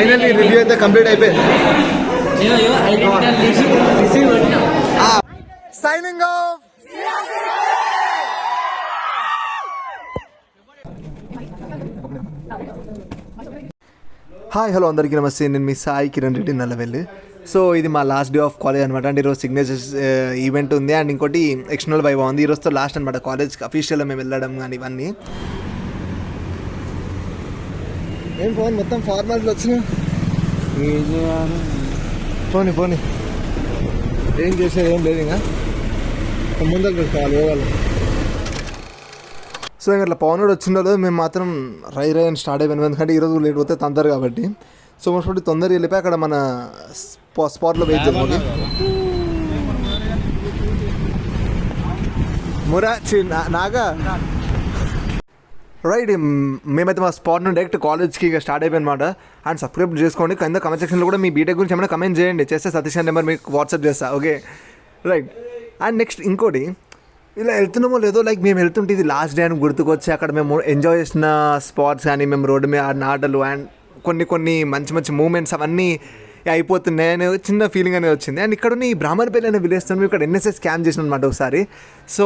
Finally review అయితే complete అయిపోయింది. Signing off. Hi hello అందరికీ నమస్తే. నేను మీ సాయి కిరణ్ రెడ్డి నల్లవెల్లి. సో ఇది మా లాస్ట్ డే ఆఫ్ కాలేజ్ అనమాట. అంటే ఈరోజు సిగ్నేచర్స్ ఈవెంట్ ఉంది అండ్ ఇంకోటి ఎక్స్టర్నల్ వైవా ఉంది. ఈరోజుతో లాస్ట్ అనమాట కాలేజ్కి అఫీషియల్గా మేము వెళ్ళడం కానీ ఇవన్నీ. ఏం ఫోన్ మొత్తం ఫార్మాలిటీ వచ్చిన పోనీ పోనీ ఏం చేసేది ఏం లేదు. ఇంకా ముందర పెట్టుకోవాలి యోగాలు. సో ఇంకా ఇట్లా పవన్ కూడా వచ్చిండో మేము మాత్రం రై అని స్టార్ట్ అయిపోయినాం. ఎందుకంటే ఈరోజు లేట్ పోతే తొందర కాబట్టి. సో మోస్ట్ తొందరగా వెళ్ళిపోయి అక్కడ మన స్పాట్లో వెయిట్ చేయాలి. మురా నాగా రైట్. మేమైతే మా స్పాట్ నుండి డైరెక్ట్ కాలేజ్కి ఇక స్టార్ట్ అయిపోయినమాట. అండ్ సబ్స్క్రైబ్ చేసుకోండి. కింద కమెంట్ సెక్షన్లో కూడా మీ బీటెక్ గురించి ఏమైనా కమెంట్ చేయండి. చేస్తే సతీష్ అనే నెంబర్ మీకు వాట్సాప్ చేస్తా. Okay right. అండ్ నెక్స్ట్ ఇంకోటి, ఇలా వెళ్తున్నామో లేదో లైక్ మేము వెళ్తుంటే ఇది లాస్ట్ డే అని గుర్తుకొచ్చి అక్కడ మేము ఎంజాయ్ చేసిన స్పాట్స్ కానీ మేము రోడ్డు మీద ఆడిన ఆటలు అండ్ కొన్ని మంచి మంచి మూమెంట్స్ అవన్నీ అయిపోతున్నాయి అనే చిన్న ఫీలింగ్ అనేది వచ్చింది. అండ్ ఇక్కడ ఈ బ్రాహ్మణపల్లి అనే విలేజ్తో మేము ఇక్కడ ఎన్ఎస్ఎస్ క్యాంప్ చేసిన అనమాట ఒకసారి. సో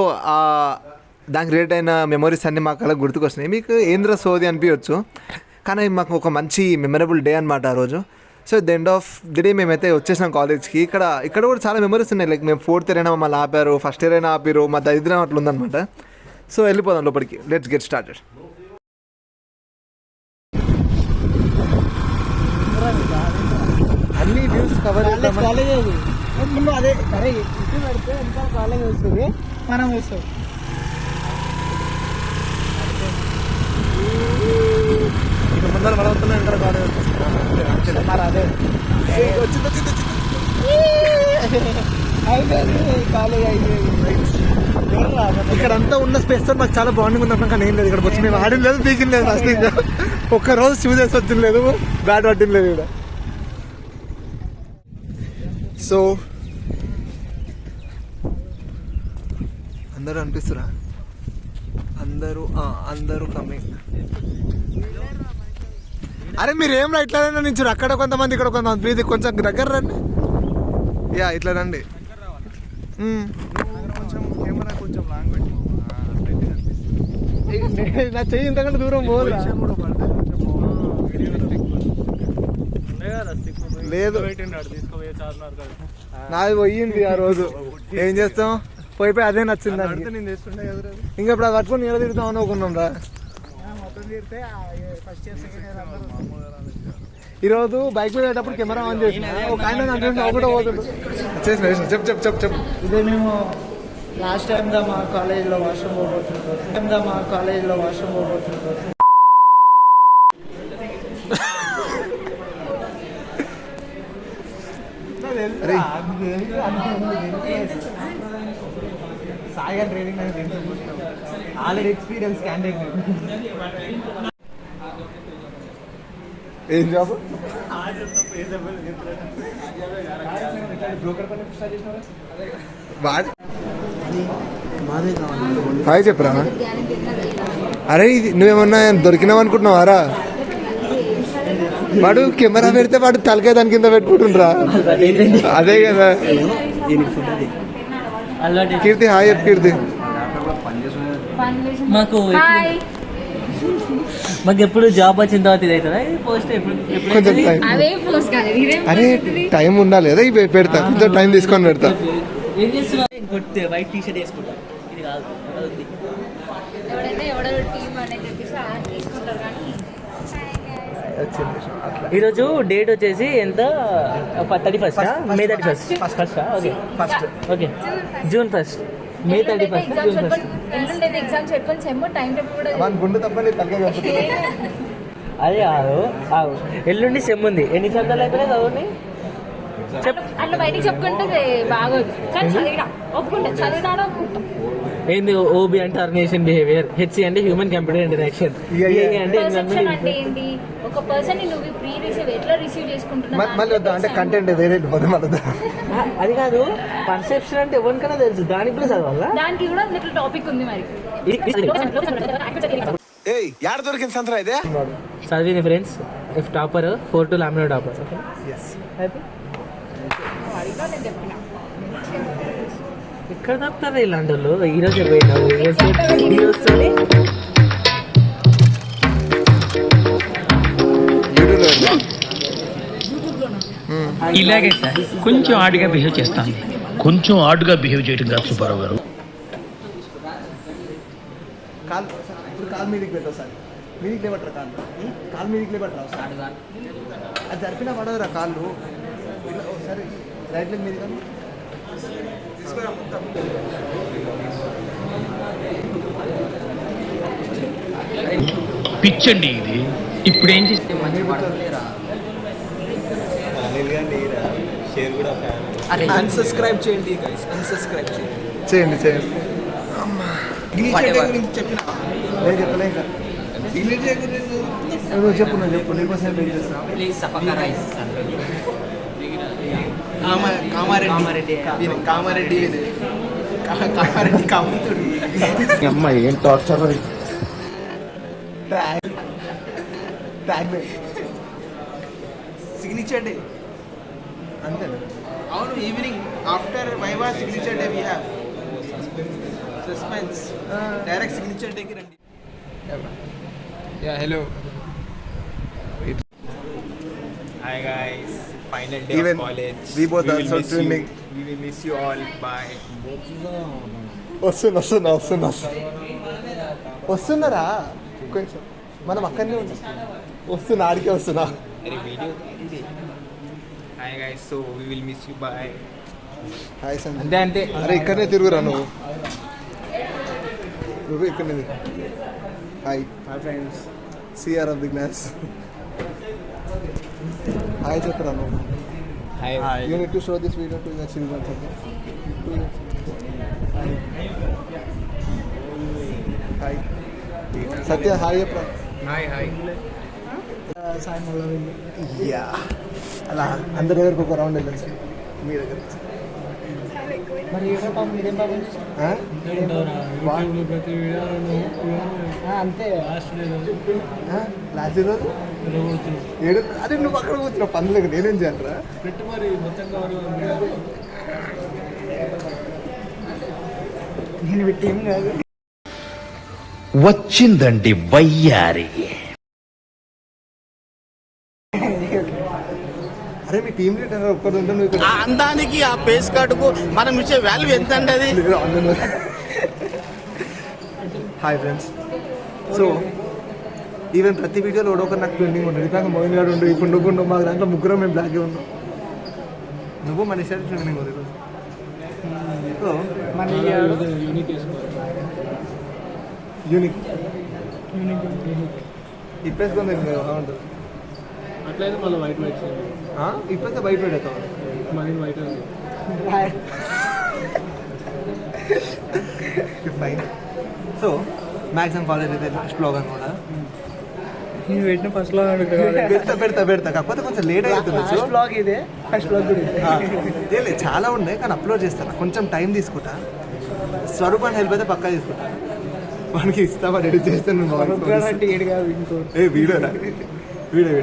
దానికి రిలేట్ అయిన మెమరీస్ అన్నీ మాకు అలా గుర్తుకొచ్చినాయి. మీకు ఏంద్ర సోది అనిపించవచ్చు, కానీ మాకు ఒక మంచి మెమరబుల్ డే అనమాట ఆ రోజు. So the end of the day మేమైతే వచ్చేసినాం కాలేజ్కి. ఇక్కడ కూడా చాలా మెమరీస్ ఉన్నాయి. లైక్ మేము 4th ఇయర్ అయినా మమ్మల్ని ఆపారు, ఫస్ట్ ఇయర్ అయినా ఆపారు, మా దరిద్రం అట్లా ఉందన్నమాట. సో వెళ్ళిపోదాం లోపలికి. Let's get started. అన్ని వ్యూస్ కవర్ అదే సరే ఇంటి పెడితే ఇంకా కాలేజ్ వస్తుంది, మనం వస్తాం. ముందర మనం వస్తున్నాం ఇంటర్ కాలేజ్. మరి అదే కాలేజ్ అయిపోయింది. ఇక్కడ అంతా ఉన్న స్పేస్ తో మాకు చాలా బాండింగ్ ఉంది. కానీ ఏం లేదు, ఇక్కడ వచ్చి మేము ఆడిన లేదు, పీకిన లేదు. ఫస్ట్ ఇంకా ఒక్కరోజు షూ చేసి వచ్చిన లేదు, బ్యాట్ పట్టిన లేదు ఇక్కడ. సో అందరూ అనిపిస్తురా? అందరూ కమింగ్. అరే మీరు ఏం ఇట్లా నించురు, అక్కడ కొంతమంది ఇక్కడ కొంతమంది. ప్లీజ్ కొంచెం దగ్గర రండి. యా ఇట్లా రండి. నా చెయ్యి ఇంతకంటే దూరం పోదురా. లేదు నాది పోయింది ఆ రోజు. ఏం చేస్తాం, పోయిపోయి అదే నచ్చింది. ఇంకా ఇప్పుడు అది పట్టుకొని నీడ తిడతాం అనుకున్నాం రా. ఈరోజు బైక్ మీద వెళ్ళేటప్పుడు కెమెరా ఆన్ చేసిన ఒక ఆయన ఒకటే పోతుంది. చెప్పు. ఇదే మేము లాస్ట్ టైంగా మా కాలేజీలో వాష్రూమ్ పోగొట్టుకుంటాం. Sai training already experience candidate. ఏం జాబ్? హాయ్ చెప్పరా. అరే నువ్వేమన్నా దొరికినావు అనుకుంటున్నావారా? వాడు కెమెరా పెడితే వాడు తలకాయ దాని కింద పెట్టుకుంటుండ్రా. అదే కదా కీర్తి. హాయ్ చెప్పు కీర్తి. మాకు ఎప్పుడు జాబ్ వచ్చిన తర్వాత ఇది అవుతుందా? అరే టైం ఉండాలి కదా, ఇవి పెడతా. కొంచెం టైం తీసుకొని పెడతా. ఏం చేస్తున్నా? వైట్ టీ షర్ట్ వేసుకుంటా. ఇది కాదు, ఈరోజు డేట్ వచ్చేసి ఎంత? 31st, May 31st. Okay June 1st, May 31st, June 1st. అదే కాదు, ఎల్లుండి సెమ్ ఉంది. ఎన్ని సంవత్సరాలు అయిపోయినా చదువుని అట్లా బయటకు చెప్పుకుంటే బాగోదు. ఏంది ఓబి అంటే ఆర్గనైజేషన్ బిహేవియర్, హెచ్సి అంటే హ్యూమన్ కంప్యూటర్ ఇంటరాక్షన్, అంటే ఒక పర్సన్ నువ్వు ప్రీ రిసీవ్ ఎట్లా రిసీవ్ చేసుకుంటున్నావు అంటే కంటెంట్ వేరే. అది కాదు, పర్సెప్షన్ అంటే ఎవరికైనా తెలుసు, దానికి కూడా చదవాలా? దానికి కూడా ఇట్లా టాపిక్ ఉంది. మరి దొరికింది సంతరా ఇదే చదివింది friends. If topper, 4 to laminate topper. Okay. Yes Happy? ఎక్కడ తప్పుతారు ఇలాంటి వాళ్ళు? ఈరోజు పోయినావు, ఈరోజుతోనే ఇలాగే సార్ కొంచెం ఆడుగా బిహేవ్ చేస్తాను. కొంచెం ఆడుగా బిహేవ్ చేయడం కాదు సుబ్బారావు గారు. కాల్ ఇప్పుడు కాల్ మీదికి పెట్టావు సార్, మీదికి లేబట్టరా కాల్ మీదికి లేబట్టరా సార్, అది జరిపినా పడదురా కాళ్ళు ఇలా ఒకసారి రైట్ లెగ్ మీది కానీ తీసుకురా మొత్తం. పిచ్చండి ఇది. ఇప్పుడు ఏం చేస్తే అన్సబ్స్క్రైబ్ చేయండి గైస్, అన్సబ్స్క్రైబ్ చేయండి. చేయండి చేయండి. గురించి చెప్పిన నేను చెప్పలే ఇంకా నువ్వు చెప్పు నీకోసం వెయిట్ చేస్తా. కామారెడ్డి కామారెడ్డి కాముతుడు అమ్మాయి ఏం టార్చర్ సిగ్నేచర్ డే అంతే. అవును, evening after viva signature day we have suspense. Direct signature డేకి రండి. Yeah, hello. Hi guys, final day Even of college. we both will also miss swimming. you. We will miss you all. Bye. వస్తున్నారా కొంచెం మనం అక్కడనే ఉంటాం. వస్తున్నా ఆడికే వస్తున్నా. Are video? Hi guys, so we will miss you. Bye. Hi Sanjay. అంతే అరే ఇక్కడనే తిరుగురా నువ్వు ఇక్కడనే hi my friends. CR of the class. Hi చెప్పరా నువ్వు. Hi. You need to show this video to your children. Hi Satya hi చెప్పరా. Hi. Yeah అలా అందరి దగ్గరకు ఒక రౌండ్ వెళ్ళచ్చు మీ దగ్గర. మరి ఏదో పాపం మీరేం పాపం చేశారు? అంతే లాస్ట్ రోజు ఏడు అరే నువ్వు అక్కడ కూర్చున్నావు పనులకు నేనేం చేయాలరా. నేను పెట్టి ఏం కాదు. వచ్చిందండి వయ్యారి. అరే మీ టీం లీడర్ ఒక్కడు ఉంటే నువ్వు ఇక్కడ ఆ అందానికి ఆ పేస్ కార్డుకు మనం ఇచ్చే వాల్యూ ఎంత అండి అది? Hi friends. సో ఈవెన్ ప్రతి వీడియోలో ఒకరు నాకు ట్రెండింగ్ ఉంటుంది. ఇట్లాగా మోయిన్ గారు ఉండు, ఇప్పుడు నువ్వు ఉండు, మా దాంట్లో ముగ్గురం మేము బ్లాక్గా ఉన్నాం. నువ్వు మన ఇష్టాలు ట్రెండింగ్ ఉంది. సో మన యూనిక్ ఇప్పేసుకొని బాగుంటుంది. అట్లయితే మళ్ళీ వైట్ వైట్ ఇప్పేస్తే బయట పెడతాం. మళ్ళీ white fine. So maximum college అయితే లాస్ట్ బ్లాగ్ అనమాట. నేను పెట్టిన ఫస్ట్ బ్లాగ్ పెడతా కాకపోతే కొంచెం లేట్ అవుతుంది. ఫస్ట్ బ్లాగ్ ఇదే, ఫస్ట్ బ్లాగ్ కూడా లేదు చాలా ఉన్నాయి కానీ అప్లోడ్ చేస్తాను, కొంచెం టైం తీసుకుంటా. స్వరూపాన్ని హెల్ప్ అయితే పక్కా తీసుకుంటా. వానికి ఇస్తావా ఎడిట్ చేస్తే నువ్వు అంటే ఏడు కాదు ఇంకో వీడియోనా వీడియో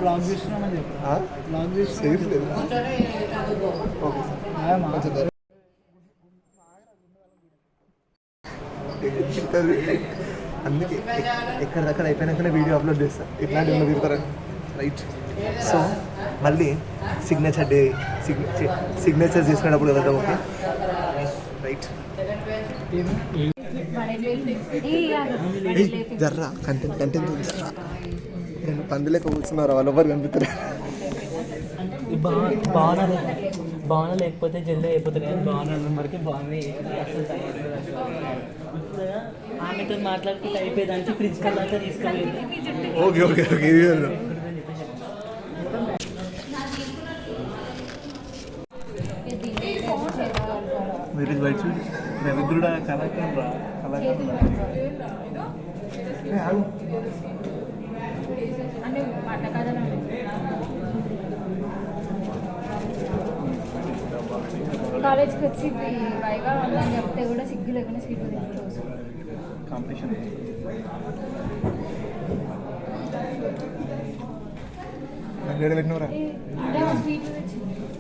బ్లాగ్ చూస్తున్నామని చెప్పి బ్లాగ్ చేయట్లేదు. ఓకే సార్ అందుకే ఎక్కడిదక్కడ అయిపోయినాకనే వీడియో అప్లోడ్ చేస్తాను. ఇట్లాంటివి ఉన్న తిరుగుతారని రైట్. సో మళ్ళీ సిగ్నేచర్ డే సిగ్నేచర్ తీసుకునేటప్పుడు వెళ్దాం. Okay right. జర్రా కంటెంట్ చూపిస్తారా. నేను పందులేక కూర్చున్నారా వాళ్ళు ఎవరు కనిపిస్తారు. భావన లేకపోతే జల్దీ అయిపోతుంది కానీ భావన నెంబర్కి బాగానే ఆమెతో మాట్లాడుకుంటే అయిపోయేదానికి ప్రిన్సిపల్ దాకా తీసుకోలేదు. ఓకే ఓకే ఓకే మీరు బయట రవిద్రుడ కళాకారుడు కాలేజ్కి వచ్చి వైవా ఉందని చెప్తే కూడా సిగ్గు లేకుండా సీట్లు తెచ్చుకోవచ్చు. కాంపిటీషన్. పెట్టినవరా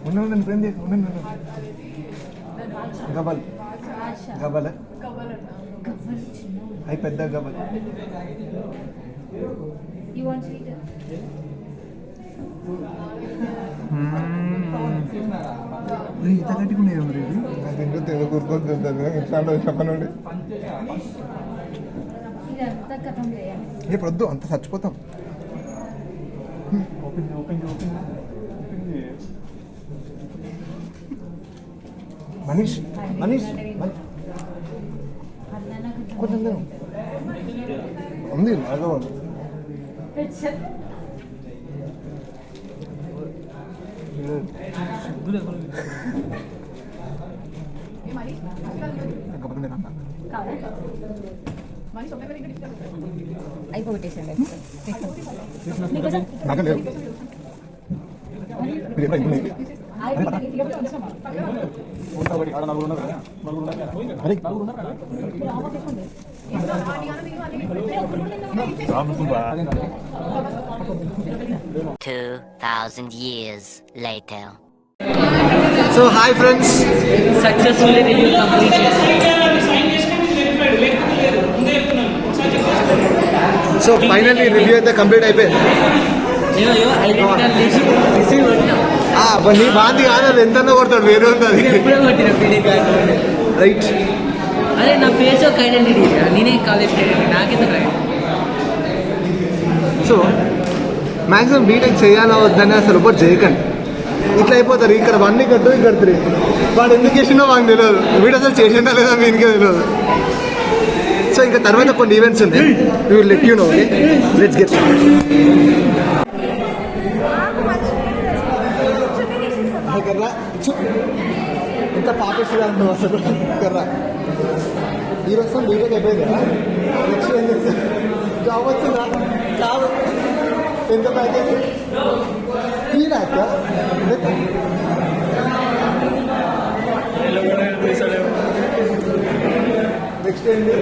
ఉండండి ఫ్రెండ్ ఉండండి గబల్ గబల్ అవి పెద్ద గబల్ You want sweet? ఇంత కట్టుకునే నాకు ఇంకో తెలుగు కూరుకొని ఎట్లా చెప్పనండి ఇదంతా కథం చేయాలి. ఇప్పుడు వద్దు అంత చచ్చిపోతాం. మనీష్ మనీష్ కొంచెం ఉంది బాగా అయిపోగొట్టేసండి. నాకు లేదు years later. So hi friends, successfully review complete చేసి సో ఫైనల్లీ రివ్యూ అయితే కంప్లీట్ అయిపోయింది. నీ బాంది కాదు, అది ఎంత కొడతాడు, వేరే ఉంటుంది రైట్. అదే నా ఫేస్ ఒక ఐడెంటిటీ, నేనే కాలేజ్ నాకెందుకు రైట్. సో మ్యాక్సిమం బీటెక్ చేయాలా వద్దని అసలు ఒకటి చేయకండి. ఇట్లా అయిపోతారు, ఇక్కడ 1 ఇక్కడ 2 ఇక్కడ 3. వాడు ఎందుకు చేసిందో మాకు తెలియదు, వీడు అసలు చేసిందా లేదా మీకే తెలియదు. సో ఇంకా తర్వాత కొన్ని ఈవెంట్స్ ఉన్నాయి, we will let you know. Okay, let's get. కర్రా ఎంత పాపిస్తున్నా అంటావు అసలు. కర్రా ఈ రోజు బీటెక్ అయిపోయింది కదా, నెక్స్ట్ ఏం చేస్తా, జాబ్ వచ్చిందా? కాదు, ఎంత ప్యాకేజ్? 3 lakhs. నెక్స్ట్ ఏంటి?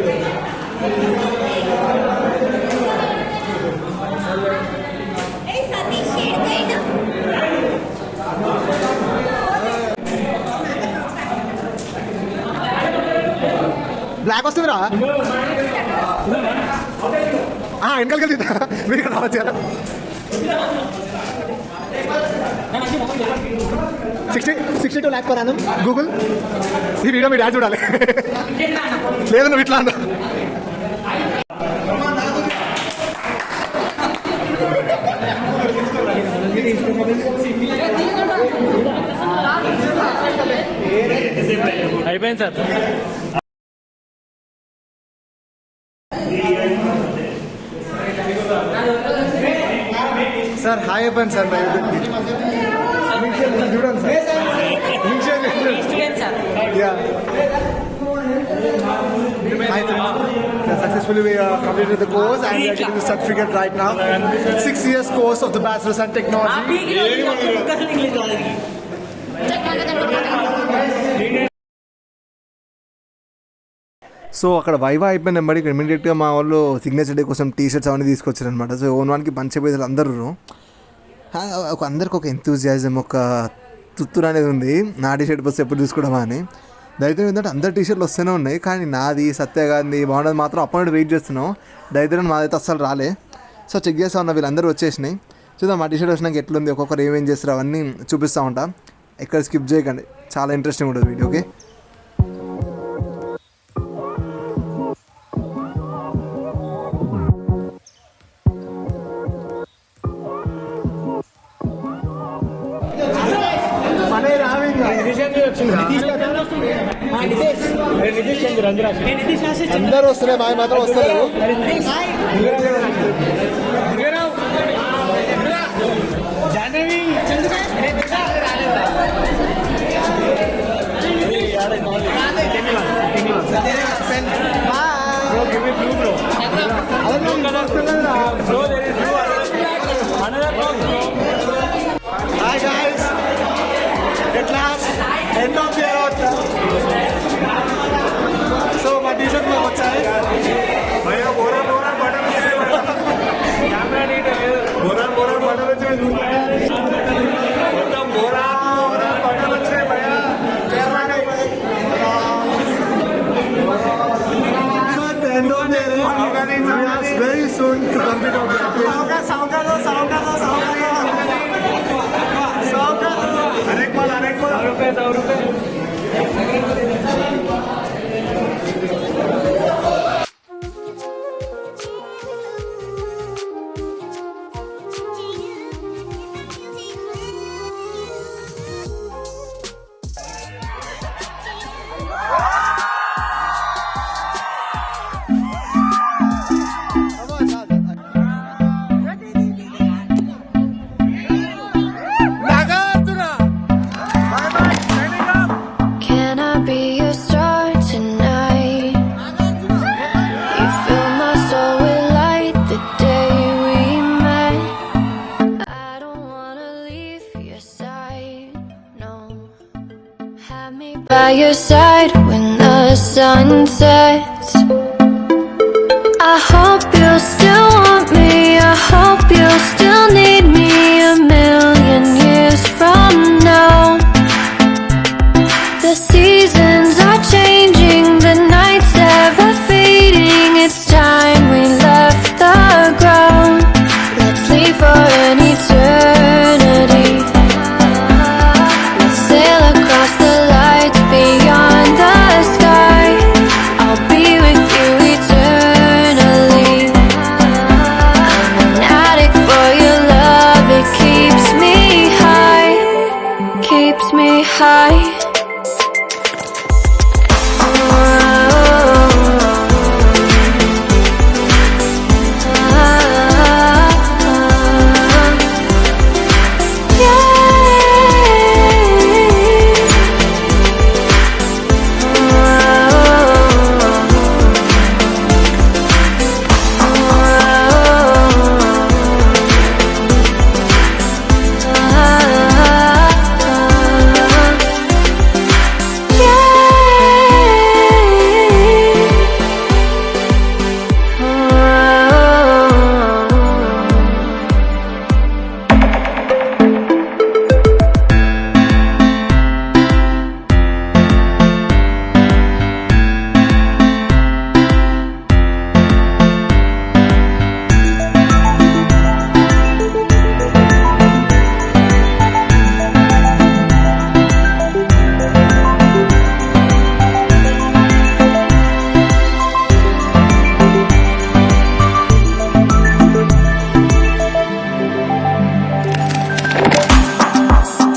బ్లాక్ వస్తుందిరా, వెనకాలకి వెళ్తా మీరు ఇక్కడ రావచ్చు కదా. 62 lakhs per annum గూగుల్. ఈ వీడియో మీ డాడీ చూడాలి. లేదు నువ్వు ఇట్లా అన్నా. అయిపోయింది సార్. సార్ హాయ్ అయిపోయింది సార్. చూడండి sir. Successfully we completed the course and we are getting the certificate right now. 6 years course of the Bachelor's in Technology. So అక్కడ వైవా అయిపోయిన నెంబర్ ఇక్కడ ఇమీడియట్గా మా వాళ్ళు సిగ్నేచర్ డే కోసం టీషర్ట్స్ అవన్నీ తీసుకొచ్చారనమాట. సో ఓన్ వానికి పంచబోయేది అందరూ అందరికి ఒక ఎంతూజియాజం, ఒక తుత్తురు అనేది ఉంది. నా టీషర్ట్ బస్సు ఎప్పుడు తీసుకోవడమా అని. దరిద్రం ఏంటంటే అందరు టీషర్ట్లు వస్తూనే ఉన్నాయి, కానీ నాది సత్యగాంధీ బాగుండదు మాత్రం అప్పుడు వెయిట్ చేస్తున్నాం. దరిద్రం మాదైతే అస్సలు రాలే. సో చెక్ చేస్తా ఉన్నా, వీళ్ళందరూ వచ్చేసినాయి. చూద్దాం మా టీషర్ట్ వచ్చినాక ఎట్లుంది, ఒక్కొక్కరు ఏమేం చేస్తారు అవన్నీ చూపిస్తూ ఉంటా. ఎక్కడ స్కిప్ చేయకండి, చాలా ఇంట్రెస్టింగ్ ఉంటుంది వీడియో. ఓకే, అందరూ వస్తున్నాయి, మా మాత్రం వస్తారు. Hi guys, at last end of the year. So my t-shirt में बच्चा है. Very soon to complete our graduation. Can I be your star tonight? You fill my soul with light the day we met. I don't wanna leave your side, no. Have me by your side when the sun sets. I hope you'll still want me, I hope you'll still need me a million years from now. The seasons are changing, the nights ever fading. It's time we left the ground. Let's leave for an eternity. Let's sail across the lights beyond the sky. I'll be with you eternally. I'm an addict for your love, it keeps me high, keeps me high.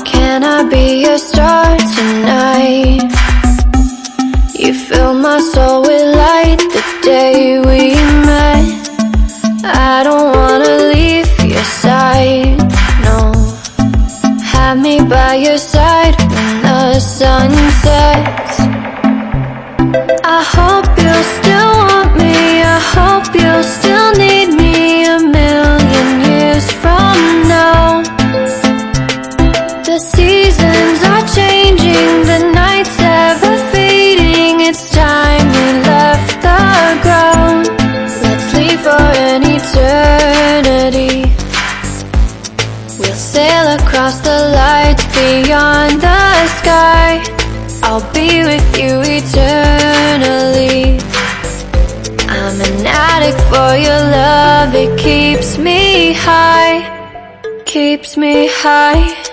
Can I be your star tonight? You fill my soul with light the day we met. I don't wanna leave your side, no. Have me by your side when the sun sets. I hope you'll still want me, I hope you'll still need me a million years from now. The seasons are changing, the nights ever fading. It's time we left the ground. Let's leave for an eternity. We'll sail across the lights beyond the sky. I'll be with you eternally. I'm an addict for your love, it keeps me high, keeps me high.